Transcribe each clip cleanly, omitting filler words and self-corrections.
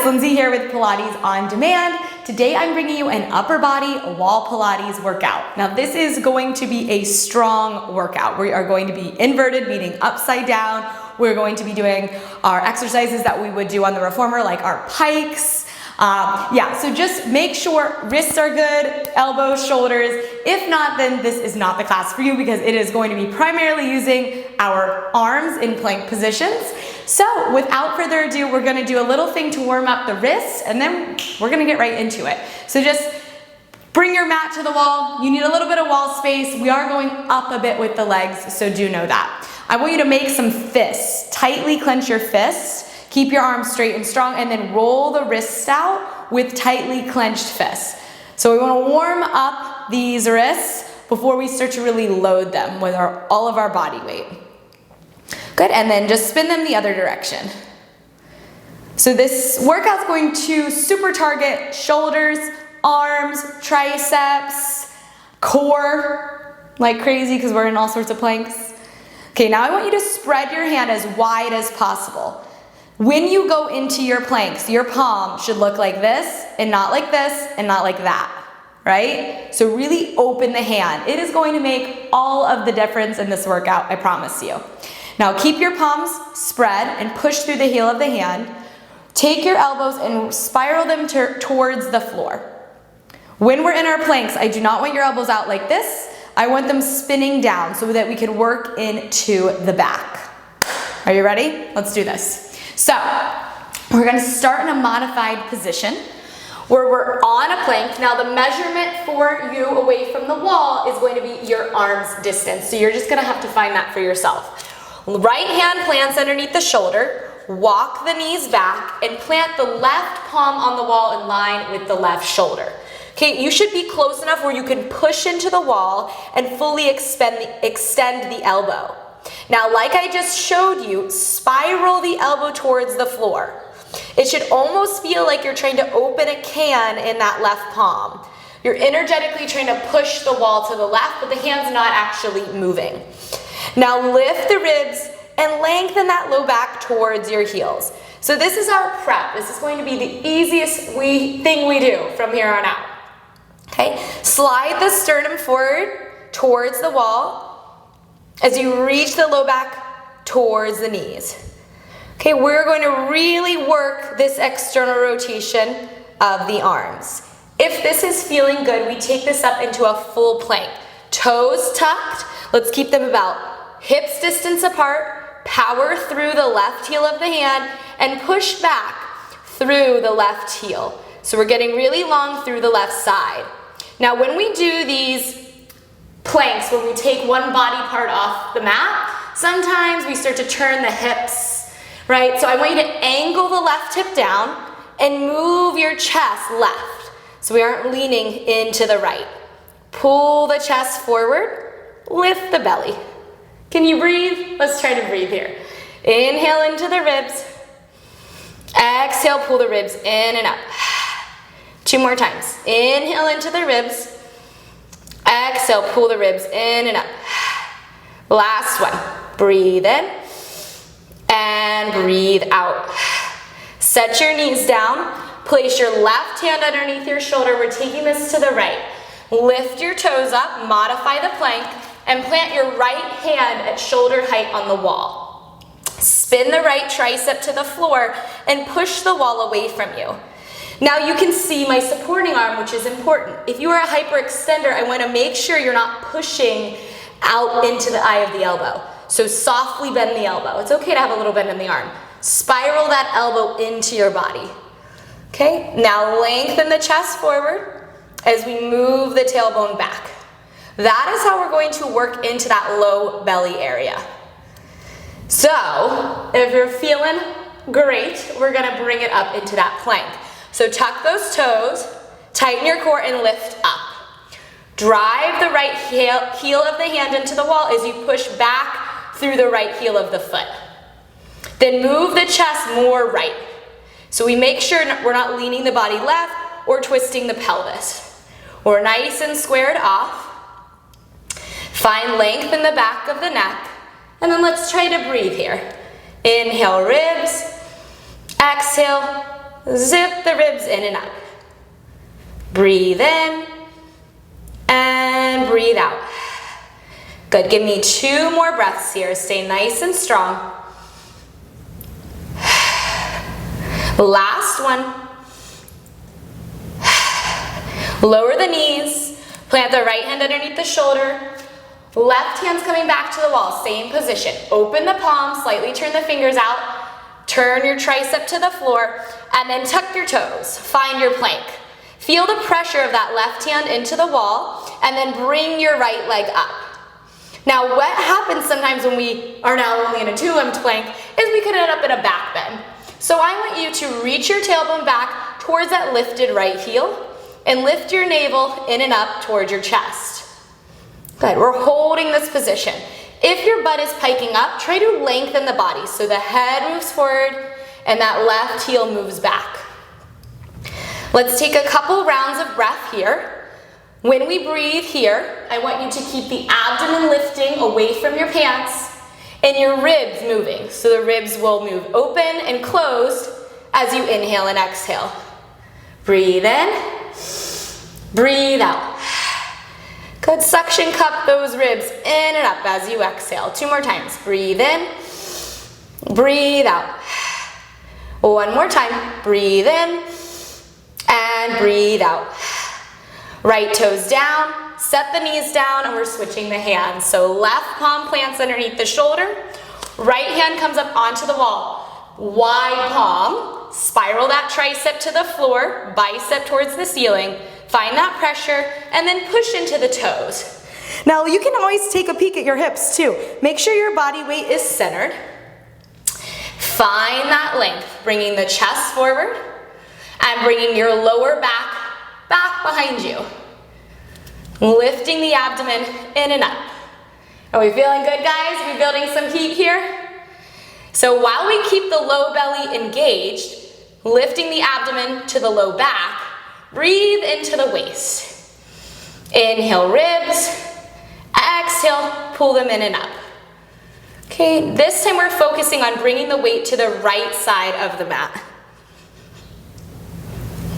it's Lindsay here with Pilates on Demand. Today I'm bringing you an upper body wall Pilates workout. Now this is going to be a strong workout. We are going to be inverted, meaning upside down. We're going to be doing our exercises that we would do on the reformer, like our pikes. So just make sure wrists are good, elbows, shoulders. If not, then this is not the class for you because it is going to be primarily using our arms in plank positions. So without further ado, we're gonna do a little thing to warm up the wrists and then we're gonna get right into it. So just bring your mat to the wall. You need a little bit of wall space. We are going up a bit with the legs, so do know that. I want you to make some fists. Tightly clench your fists. Keep your arms straight and strong and then roll the wrists out with tightly clenched fists. So we want to warm up these wrists before we start to really load them with all of our body weight. Good, and then just spin them the other direction. So this workout's going to super target shoulders, arms, triceps, core, like crazy because we're in all sorts of planks. Okay, now I want you to spread your hand as wide as possible. When you go into your planks, your palm should look like this and not like this and not like that, right? So really open the hand. It is going to make all of the difference in this workout, I promise you. Now keep your palms spread and push through the heel of the hand. Take your elbows and spiral them towards the floor. When we're in our planks, I do not want your elbows out like this. I want them spinning down so that we can work into the back. Are you ready? Let's do this. So, we're gonna start in a modified position where we're on a plank. Now the measurement for you away from the wall is going to be your arm's distance. So you're just gonna have to find that for yourself. Right hand plants underneath the shoulder, walk the knees back, and plant the left palm on the wall in line with the left shoulder. Okay, you should be close enough where you can push into the wall and fully extend the elbow. Now, like I just showed you, spiral the elbow towards the floor. It should almost feel like you're trying to open a can in that left palm. You're energetically trying to push the wall to the left, but the hand's not actually moving. Now lift the ribs and lengthen that low back towards your heels. So this is our prep. This is going to be the easiest thing we do from here on out. Okay, slide the sternum forward towards the wall as you reach the low back towards the knees. Okay, we're going to really work this external rotation of the arms. If this is feeling good, we take this up into a full plank. Toes tucked, let's keep them about hips distance apart, power through the left heel of the hand, and push back through the left heel. So we're getting really long through the left side. Now when we do these planks, when we take one body part off the mat, sometimes we start to turn the hips, right? So I want you to angle the left hip down and move your chest left so we aren't leaning into the right. Pull the chest forward, lift the belly. Can you breathe? Let's try to breathe here. Inhale into the ribs. Exhale, pull the ribs in and up. 2 more times. Inhale into the ribs. Exhale, pull the ribs in and up. Last one. Breathe in and breathe out. Set your knees down. Place your left hand underneath your shoulder. We're taking this to the right. Lift your toes up, modify the plank, and plant your right hand at shoulder height on the wall. Spin the right tricep to the floor and push the wall away from you. Now you can see my supporting arm, which is important. If you are a hyperextender, I want to make sure you're not pushing out into the eye of the elbow. So softly bend the elbow. It's okay to have a little bend in the arm. Spiral that elbow into your body. Okay, now lengthen the chest forward as we move the tailbone back. That is how we're going to work into that low belly area. So, if you're feeling great, we're gonna bring it up into that plank. So tuck those toes, tighten your core and lift up. Drive the right heel of the hand into the wall as you push back through the right heel of the foot. Then move the chest more right. So we make sure we're not leaning the body left or twisting the pelvis. We're nice and squared off. Find length in the back of the neck. And then let's try to breathe here. Inhale, ribs. Exhale, zip the ribs in and up. Breathe in and breathe out. Good, give me 2 more breaths here. Stay nice and strong. Last one. Lower the knees, plant the right hand underneath the shoulder, left hand's coming back to the wall, same position. Open the palms, slightly turn the fingers out, turn your tricep to the floor, and then tuck your toes. Find your plank. Feel the pressure of that left hand into the wall, and then bring your right leg up. Now what happens sometimes when we are now only in a 2-limbed plank is we could end up in a back bend. So I want you to reach your tailbone back towards that lifted right heel, and lift your navel in and up towards your chest. Good, we're holding this position. If your butt is piking up, try to lengthen the body so the head moves forward and that left heel moves back. Let's take a couple rounds of breath here. When we breathe here, I want you to keep the abdomen lifting away from your pants and your ribs moving. So the ribs will move open and closed as you inhale and exhale. Breathe in. Breathe out. Good, suction cup those ribs in and up as you exhale. 2 more times. Breathe in. Breathe out. 1 more time. Breathe in and breathe out. Right toes down. Set the knees down and we're switching the hands. So left palm plants underneath the shoulder. Right hand comes up onto the wall. Wide palm. Spiral that tricep to the floor. Bicep towards the ceiling. Find that pressure and then push into the toes. Now you can always take a peek at your hips too. Make sure your body weight is centered. Find that length, bringing the chest forward and bringing your lower back behind you. Lifting the abdomen in and up. Are we feeling good, guys? Are we building some heat here? So while we keep the low belly engaged, lifting the abdomen to the low back, breathe into the waist. Inhale, ribs. Exhale, pull them in and up. Okay, this time we're focusing on bringing the weight to the right side of the mat.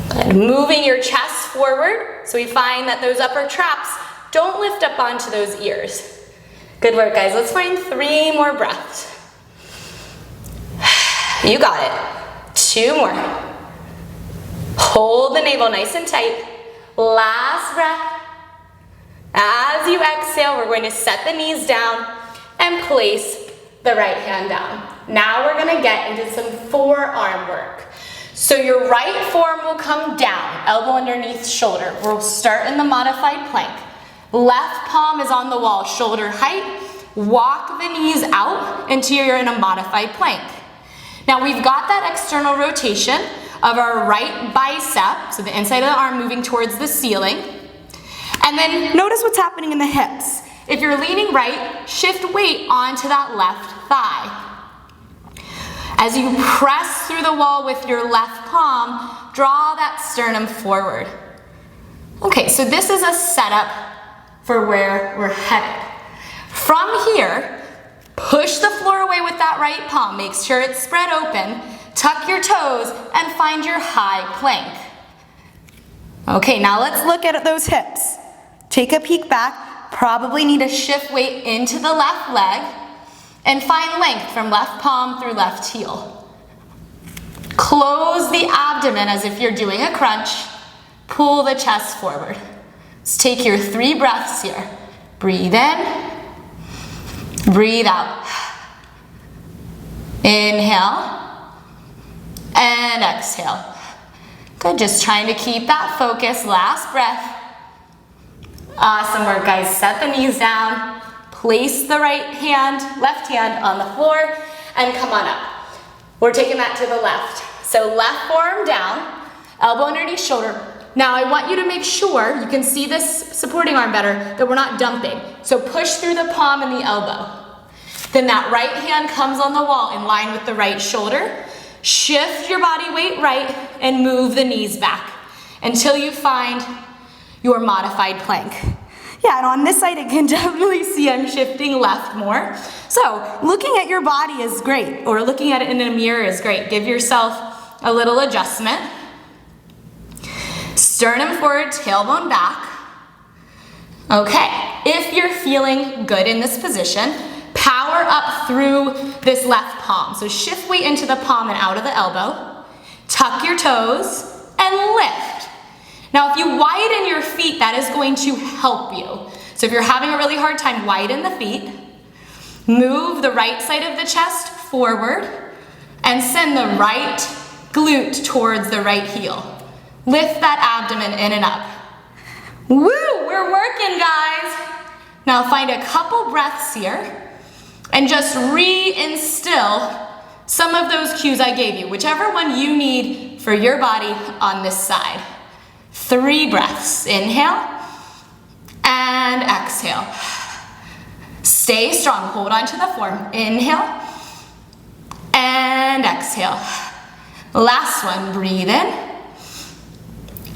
Good. Moving your chest forward so we find that those upper traps don't lift up onto those ears. Good work, guys. Let's find 3 more breaths. You got it. 2 more. Hold the navel nice and tight. Last breath. As you exhale, we're going to set the knees down and place the right hand down. Now we're going to get into some forearm work. So your right forearm will come down, elbow underneath shoulder. We'll start in the modified plank. Left palm is on the wall, shoulder height. Walk the knees out until you're in a modified plank. Now we've got that external rotation of our right bicep, so the inside of the arm moving towards the ceiling. And then notice what's happening in the hips. If you're leaning right, shift weight onto that left thigh. As you press through the wall with your left palm, draw that sternum forward. Okay, so this is a setup for where we're headed. From here, push the floor away with that right palm. Make sure it's spread open. Tuck your toes and find your high plank. Okay, now let's look at those hips. Take a peek back. Probably need to shift weight into the left leg and find length from left palm through left heel. Close the abdomen as if you're doing a crunch. Pull the chest forward. Let's take your 3 breaths here. Breathe in. Breathe out. Inhale. And exhale. Good, just trying to keep that focus. Last breath. Awesome work, guys. Set the knees down. Place the left hand on the floor and come on up. We're taking that to the left. So left forearm down, elbow underneath shoulder. Now I want you to make sure you can see this supporting arm better, that we're not dumping. So push through the palm and the elbow. Then that right hand comes on the wall in line with the right shoulder. Shift your body weight right and move the knees back until you find your modified plank. Yeah, and on this side, I can definitely see I'm shifting left more. So looking at your body is great, or looking at it in a mirror is great. Give yourself a little adjustment. Sternum forward, tailbone back. Okay, if you're feeling good in this position, power up through this left palm. So shift weight into the palm and out of the elbow. Tuck your toes and lift. Now, if you widen your feet, that is going to help you. So if you're having a really hard time, widen the feet. Move the right side of the chest forward and send the right glute towards the right heel. Lift that abdomen in and up. Woo, we're working, guys. Now find a couple breaths here and just reinstill some of those cues I gave you, whichever one you need for your body on this side. 3 breaths. Inhale and exhale. Stay strong. Hold on to the form. Inhale and exhale. Last one. Breathe in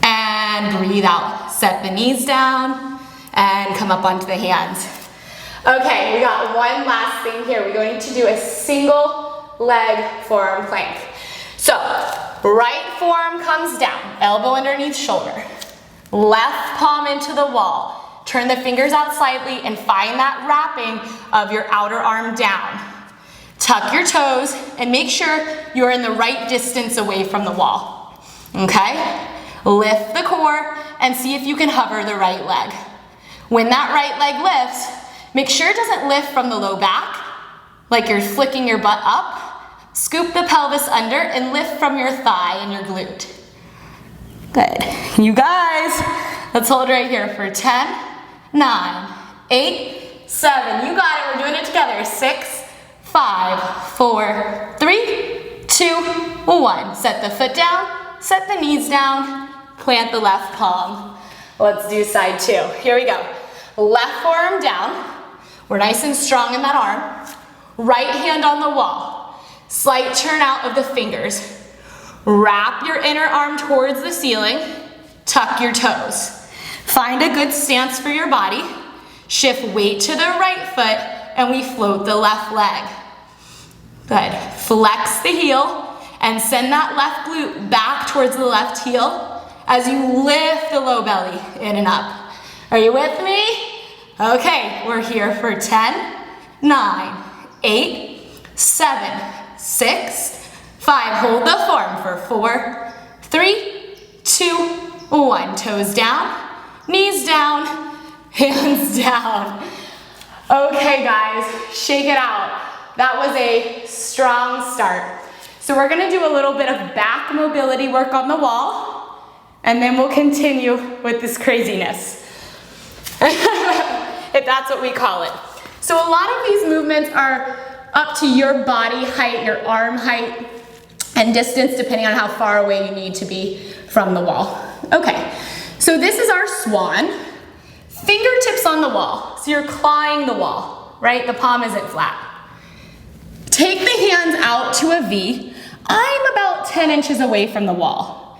and breathe out. Set the knees down and come up onto the hands. Okay, we got one last thing here. We're going to do a single leg forearm plank. So, right forearm comes down, elbow underneath shoulder. Left palm into the wall. Turn the fingers out slightly and find that wrapping of your outer arm down. Tuck your toes and make sure you're in the right distance away from the wall. Okay? Lift the core and see if you can hover the right leg. When that right leg lifts, make sure it doesn't lift from the low back, like you're flicking your butt up. Scoop the pelvis under and lift from your thigh and your glute. Good. You guys, let's hold right here for 10, 9, 8, 7. You got it. We're doing it together. 6, 5, 4, 3, 2, 1. Set the foot down, set the knees down. Plant the left palm. Let's do side 2. Here we go. Left forearm down. We're nice and strong in that arm. Right hand on the wall. Slight turn out of the fingers. Wrap your inner arm towards the ceiling. Tuck your toes. Find a good stance for your body. Shift weight to the right foot and we float the left leg. Good. Flex the heel and send that left glute back towards the left heel as you lift the low belly in and up. Are you with me? Okay, we're here for 10, 9, 8, 7, 6, 5. Hold the form for 4, 3, 2, 1. Toes down, knees down, hands down. Okay, guys, shake it out. That was a strong start. So we're gonna do a little bit of back mobility work on the wall, and then we'll continue with this craziness, if that's what we call it. So a lot of these movements are up to your body height, your arm height, and distance depending on how far away you need to be from the wall. Okay, so this is our swan. Fingertips on the wall, so you're clawing the wall, right? The palm isn't flat. Take the hands out to a V. I'm about 10 inches away from the wall.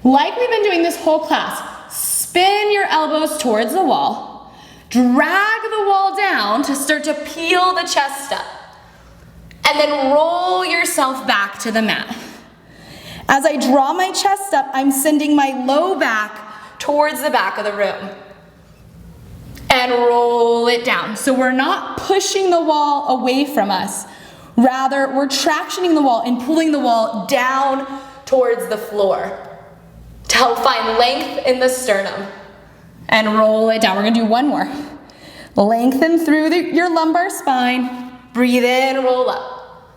Like we've been doing this whole class, spin your elbows towards the wall, drag the wall down to start to peel the chest up, and then roll yourself back to the mat. As I draw my chest up, I'm sending my low back towards the back of the room. And roll it down. So we're not pushing the wall away from us. Rather, we're tractioning the wall and pulling the wall down towards the floor to help find length in the sternum. And roll it down. We're gonna do one more. Lengthen through your lumbar spine. Breathe in, roll up.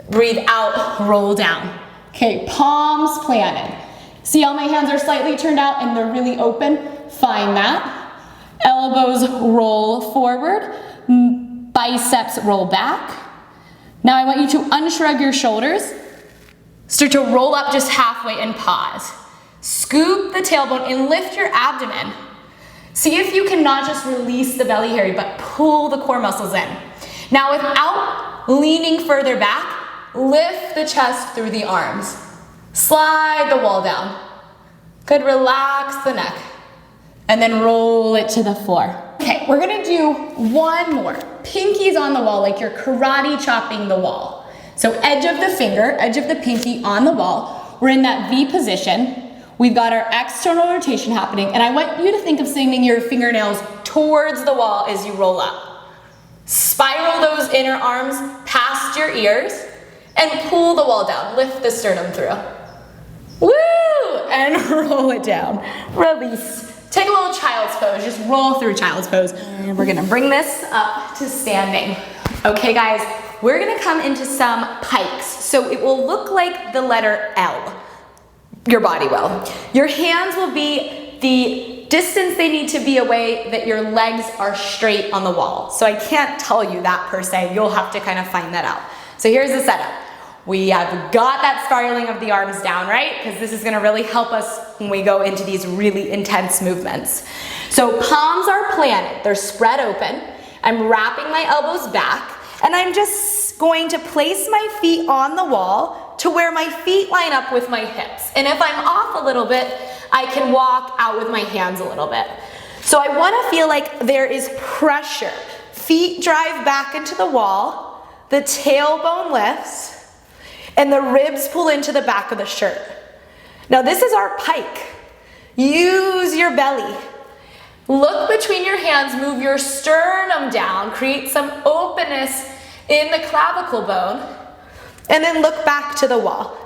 Breathe out, roll down. Okay, palms planted. See how my hands are slightly turned out and they're really open? Find that. Elbows roll forward. Biceps roll back. Now I want you to unshrug your shoulders. Start to roll up just halfway and pause. Scoop the tailbone and lift your abdomen. See if you can not just release the belly here, but pull the core muscles in. Now without leaning further back, lift the chest through the arms. Slide the wall down. Good, relax the neck. And then roll it to the floor. Okay, we're gonna do one more. Pinkies on the wall, like you're karate chopping the wall. So edge of the finger, edge of the pinky on the wall. We're in that V position. We've got our external rotation happening, and I want you to think of sending your fingernails towards the wall as you roll up. Spiral those inner arms past your ears and pull the wall down. Lift the sternum through. Woo! And roll it down. Release. Take a little child's pose. Just roll through child's pose. And we're gonna bring this up to standing. Okay, guys, we're gonna come into some pikes. So it will look like the letter L. Your body will. Your hands will be the distance they need to be away that your legs are straight on the wall. So I can't tell you that per se. You'll have to kind of find that out. So here's the setup. We have got that spiraling of the arms down, right? Because this is gonna really help us when we go into these really intense movements. So palms are planted, they're spread open. I'm wrapping my elbows back, and I'm just going to place my feet on the wall to where my feet line up with my hips. And if I'm off a little bit, I can walk out with my hands a little bit. So I wanna feel like there is pressure. Feet drive back into the wall, the tailbone lifts, and the ribs pull into the back of the shirt. Now this is our pike. Use your belly. Look between your hands, move your sternum down, create some openness in the clavicle bone, and then look back to the wall.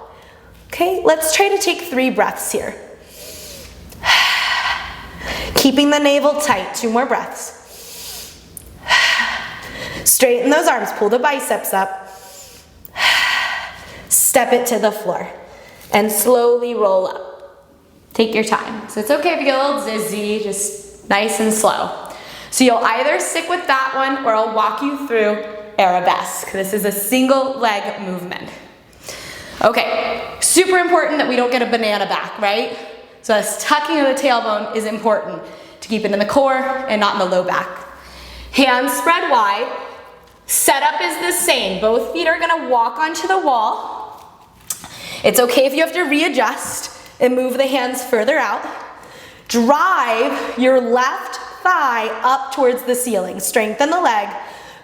Okay, let's try to take 3 breaths here. Keeping the navel tight, 2 more breaths. Straighten those arms, pull the biceps up. Step it to the floor and slowly roll up. Take your time. So it's okay if you get a little dizzy, just nice and slow. So you'll either stick with that one or I'll walk you through arabesque. This is a single leg movement. Okay, super important that we don't get a banana back, right? So this tucking of the tailbone is important to keep it in the core and not in the low back. Hands spread wide. Setup is the same. Both feet are gonna walk onto the wall. It's okay if you have to readjust and move the hands further out. Drive your left thigh up towards the ceiling. Strengthen the leg.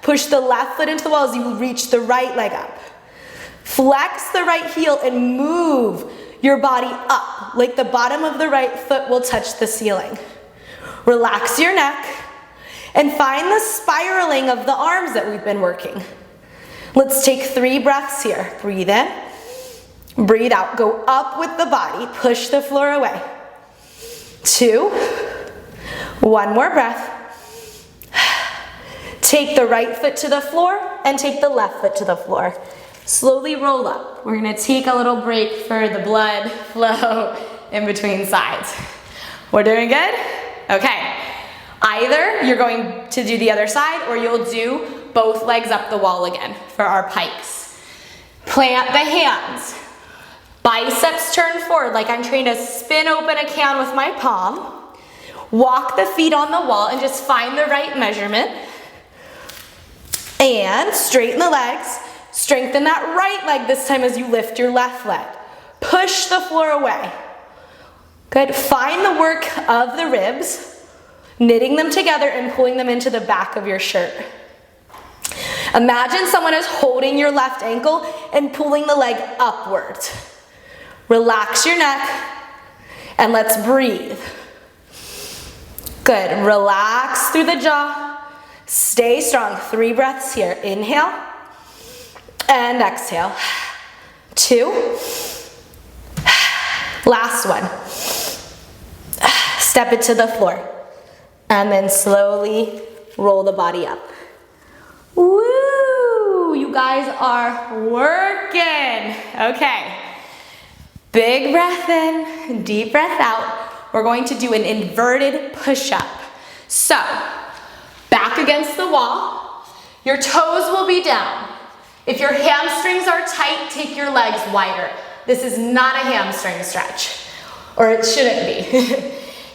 Push the left foot into the wall as you reach the right leg up. Flex the right heel and move your body up like the bottom of the right foot will touch the ceiling. Relax your neck and find the spiraling of the arms that we've been working. Let's take 3 breaths here. Breathe in, breathe out. Go up with the body, push the floor away. 2, 1 more breath. Take the right foot to the floor and take the left foot to the floor. Slowly roll up. We're gonna take a little break for the blood flow in between sides. We're doing good? Okay. Either you're going to do the other side or you'll do both legs up the wall again for our pikes. Plant the hands. Biceps turn forward like I'm trying to spin open a can with my palm. Walk the feet on the wall and just find the right measurement. And straighten the legs. Strengthen that right leg this time as you lift your left leg. Push the floor away. Good. Find the work of the ribs, knitting them together and pulling them into the back of your shirt. Imagine someone is holding your left ankle and pulling the leg upwards. Relax your neck and let's breathe. Good. Relax through the jaw. Stay strong. 3 breaths here. Inhale and exhale. 2. Last one. Step it to the floor. And then slowly roll the body up. Woo! You guys are working. Okay. Big breath in, deep breath out. We're going to do an inverted push-up. So, back against the wall. Your toes will be down. If your hamstrings are tight, take your legs wider. This is not a hamstring stretch, or it shouldn't be.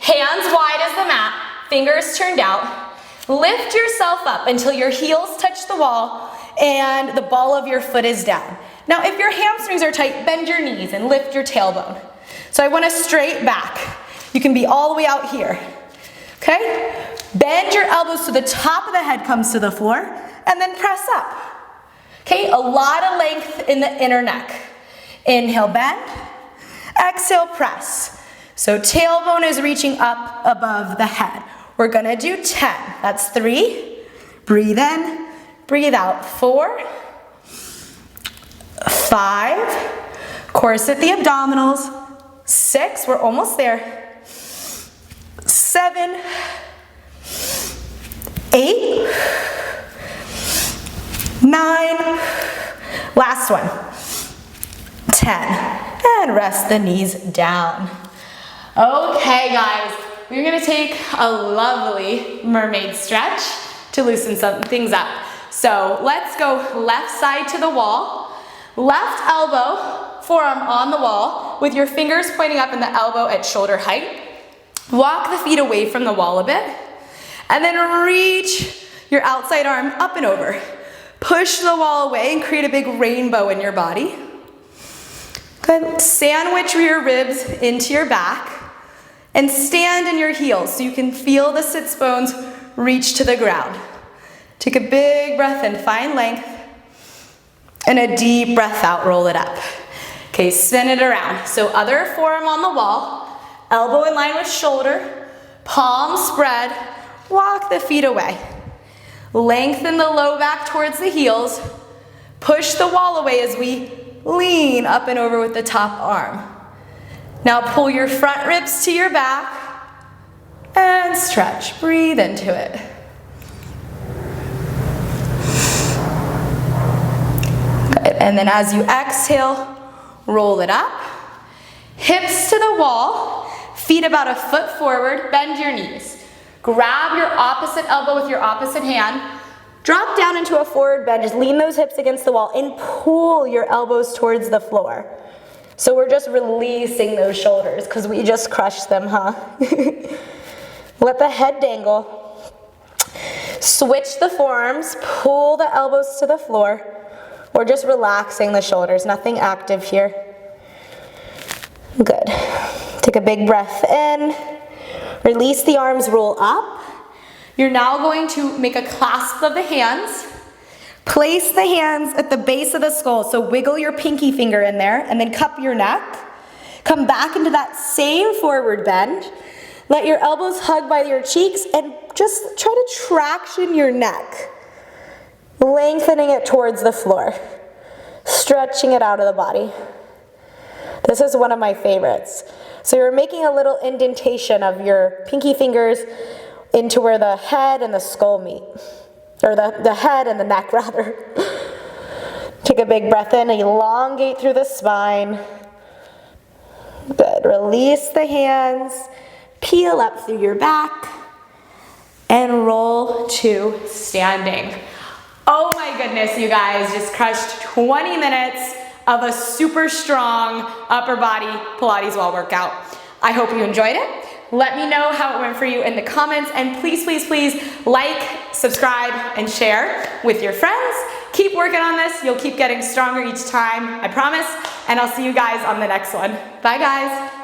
Hands wide as the mat, fingers turned out. Lift yourself up until your heels touch the wall and the ball of your foot is down. Now, if your hamstrings are tight, bend your knees and lift your tailbone. So I want a straight back. You can be all the way out here. Okay? Bend your elbows so the top of the head comes to the floor and then press up. Okay? A lot of length in the inner neck. Inhale, bend. exhale, press. So tailbone is reaching up above the head. We're gonna do 10. That's 3. Breathe in, breathe out. 4, 5. Corset the abdominals. 6, we're almost there. 7, 8, 9, last one, 10, and rest the knees down. Okay guys, we're gonna take a lovely mermaid stretch to loosen some things up. So let's go left side to the wall, left elbow, forearm on the wall, with your fingers pointing up and the elbow at shoulder height. Walk the feet away from the wall a bit, and then reach your outside arm up and over. Push the wall away and create a big rainbow in your body. Good. Sandwich your ribs into your back and stand in your heels so you can feel the sits bones reach to the ground. Take a big breath in, find length, and a deep breath out, roll it up. Okay, spin it around. So other forearm on the wall, elbow in line with shoulder, palms spread, walk the feet away. Lengthen the low back towards the heels. Push the wall away as we lean up and over with the top arm. Now pull your front ribs to your back and stretch. Breathe into it. Good. And then as you exhale, roll it up. Hips to the wall, feet about a foot forward, bend your knees. Grab your opposite elbow with your opposite hand. Drop down into a forward bend. Just lean those hips against the wall and pull your elbows towards the floor. So we're just releasing those shoulders because we just crushed them, huh? Let the head dangle. Switch the forearms. Pull the elbows to the floor. Or just relaxing the shoulders. Nothing active here. Good. Take a big breath in. Release the arms, roll up. You're now going to make a clasp of the hands. Place the hands at the base of the skull. So wiggle your pinky finger in there and then cup your neck. Come back into that same forward bend. Let your elbows hug by your cheeks and just try to traction your neck. Lengthening it towards the floor. Stretching it out of the body. This is one of my favorites. So you're making a little indentation of your pinky fingers into where the head and the skull meet. Or the head and the neck, rather. Take a big breath in, elongate through the spine. Good. Release the hands, peel up through your back, and roll to standing. Oh my goodness, you guys just crushed 20 minutes of a super strong upper body Pilates wall workout. I hope you enjoyed it. Let me know how it went for you in the comments, and please, please, please like, subscribe, and share with your friends. Keep working on this. You'll keep getting stronger each time, I promise, and I'll see you guys on the next one. Bye guys.